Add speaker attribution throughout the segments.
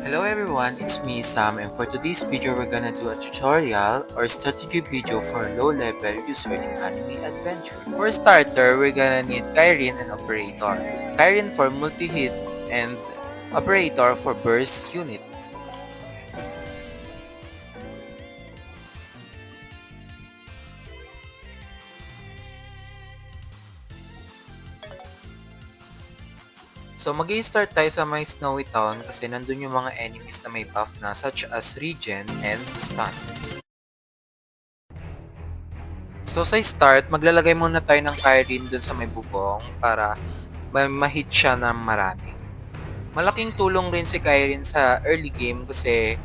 Speaker 1: Hello everyone, it's me Sam, and for today's video we're gonna do a tutorial or strategy video for low-level user in Anime Adventure. For starter, we're gonna need Kairin and Operator. Kairin for multi-hit and Operator for burst unit. So mag-i-start tayo sa may Snowy Town kasi nandun yung mga enemies na may buff na such as Regen and Stun. So sa start, maglalagay muna tayo ng Kairin dun sa may bubong para ma-hit siya ng marami. Malaking tulong rin si Kairin sa early game kasi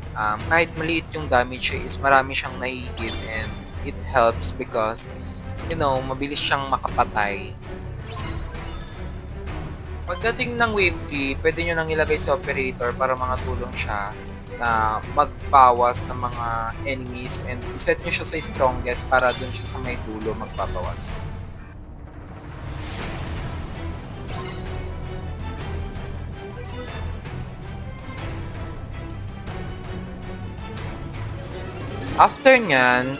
Speaker 1: kahit maliit yung damage siya is marami siyang nahihit and it helps because mabilis siyang makapatay. Pagdating ng wave 3, pwede nyo nang ilagay sa operator para mga tulong siya na magbawas ng mga enemies and iset nyo siya sa strongest para dun siya sa may dulo magbabawas. After nyan,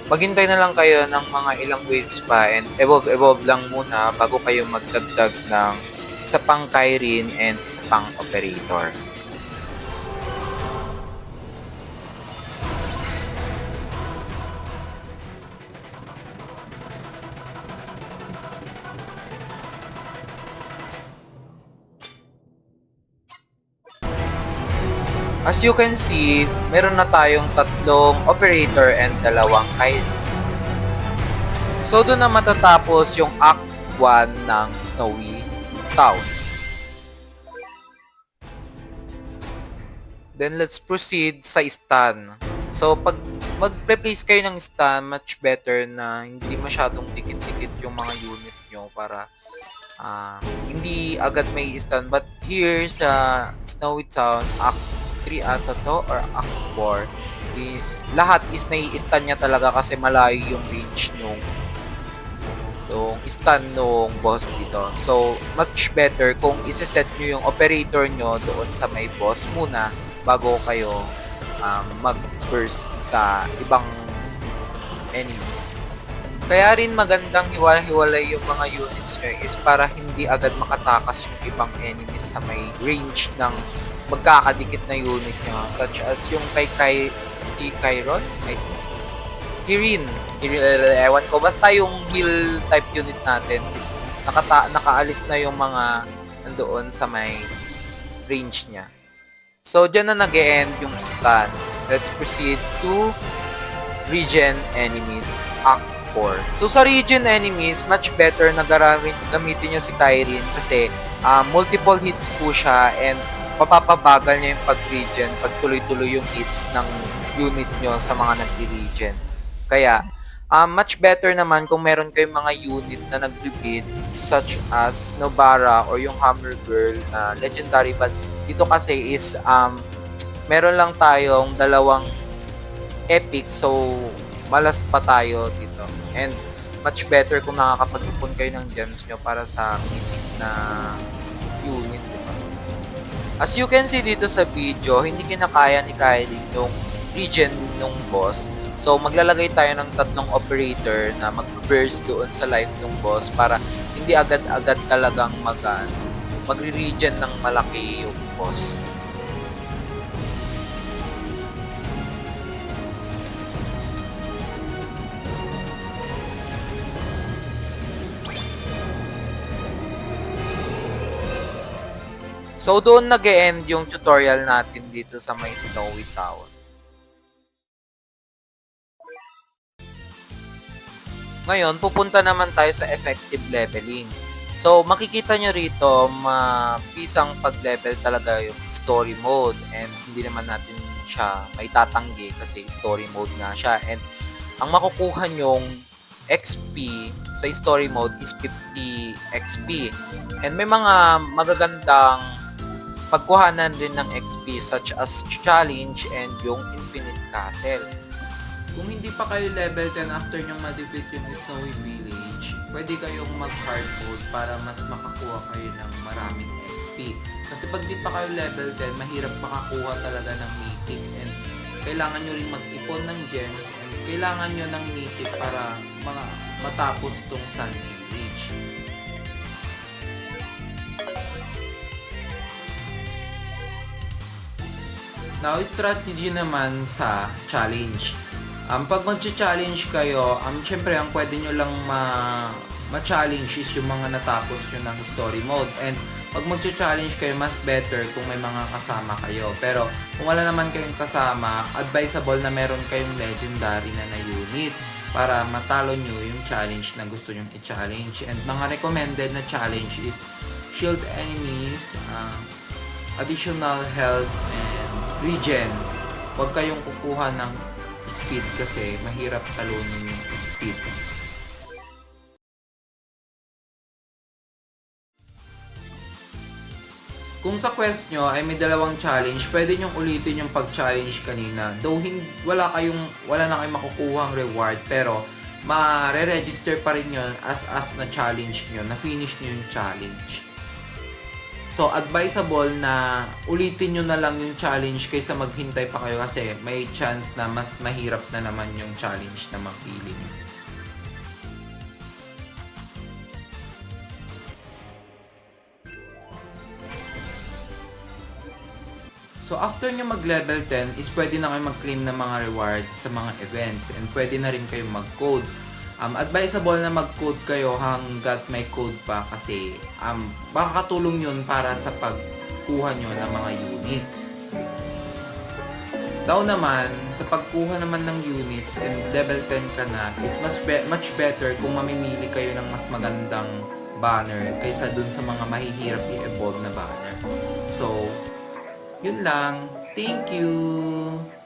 Speaker 1: maghintay na lang kayo ng mga ilang waves pa and evolve lang muna bago kayo magdagdag ng isa pang Kairin and isa pang operator. As you can see, meron na tayong tatlong operator and dalawang Kairin. So doon na matatapos yung Act 1 ng Snowy Town. Then let's proceed sa stun. So pag mag-place kayo ng stun, much better na hindi masyadong dikit-dikit yung mga unit nyo para hindi agad may stun. But here sa Snowy Town, Act 3 ata to or Act 4 is lahat is nai-stun niya talaga kasi malayo yung range nung stun nung boss dito. So, much better kung isa-set nyo yung operator nyo doon sa may boss muna bago kayo mag-burst sa ibang enemies. Kaya rin magandang hiwalay yung mga units nyo is para hindi agad makatakas yung ibang enemies sa may range ng magkakadikit na unit nyo. Such as yung kay Kairon, I think. Kirin, ewan ko. Basta yung heal type unit natin is nakaalis na yung mga nandoon sa may range niya. So, dyan na nag-e-end yung stun. Let's proceed to Regen enemies, Act 4. So, sa Regen enemies, much better na gamitin nyo si Kairin kasi multiple hits po siya and mapapabagal niya yung pag-regen pag tuloy-tuloy yung hits ng unit nyo sa mga nagre-regen. Kaya, much better naman kung meron kayong mga unit na nag-repeat such as Nobara or yung Hammer Girl na legendary. But dito kasi is meron lang tayong dalawang epic, so malas pa tayo dito. And much better kung nakakapag-ipon kayo ng gems nyo para sa mythic na unit. As you can see dito sa video, hindi kinakaya ni Kylie yung regen nung boss. So, maglalagay tayo ng tatlong operator na mag-burst doon sa life ng boss para hindi agad-agad talagang magre-regen ng malaki yung boss. So, doon nag-e-end yung tutorial natin dito sa may Snowy Town. Ngayon, pupunta naman tayo sa effective leveling. So, makikita nyo rito, mapisang pag-level talaga yung story mode and hindi naman natin siya may tatanggi kasi story mode nga siya. And ang makukuha nyong XP sa story mode is 50 XP. And may mga magagandang pagkuhanan din ng XP such as challenge and yung Infinite Castle. Kung hindi pa kayo level 10 after nyong ma-defeat yung Snowy Village, pwede kayong mag-hard mode para mas makakuha kayo ng maraming XP.
Speaker 2: XP. Kasi pag di pa kayo level 10, mahirap makakuha talaga ng mythic. And kailangan nyo rin mag-ipon ng gems. And kailangan nyo ng mythic para matapos tong Sunny Age. Now, strategy naman sa challenge. Pag mag-challenge kayo, syempre ang pwede nyo lang ma-challenge is yung mga natapos nyo ng story mode. And pag mag-challenge kayo, mas better kung may mga kasama kayo. Pero kung wala naman kayong kasama, advisable na meron kayong legendary na unit para matalo nyo yung challenge na gusto nyong i-challenge. And mga recommended na challenge is shield enemies, additional health, and regen. Huwag kayong kukuha ng speed kasi mahirap talunin yung speed. Kung sa quest nyo ay may dalawang challenge, pwede nyong ulitin yung pag-challenge kanina. Though wala na kayong makukuhang reward, pero ma-re-register pa rin yun as na challenge nyo, na finish nyo yung challenge. So, advisable na ulitin nyo na lang yung challenge kaysa maghintay pa kayo kasi may chance na mas mahirap na naman yung challenge na mapili nyo. So, after nyo mag-level 10 is pwede na kayo mag-claim ng mga rewards sa mga events and pwede na rin kayo mag-code. Advisable na mag-code kayo hanggat may code pa kasi makakatulong yun para sa pagkuha nyo ng mga units. Daw naman, sa pagkuha naman ng units and level 10 ka na is much better kung mamimili kayo ng mas magandang banner kaysa dun sa mga mahihirap i-evolve na banner. So, yun lang. Thank you!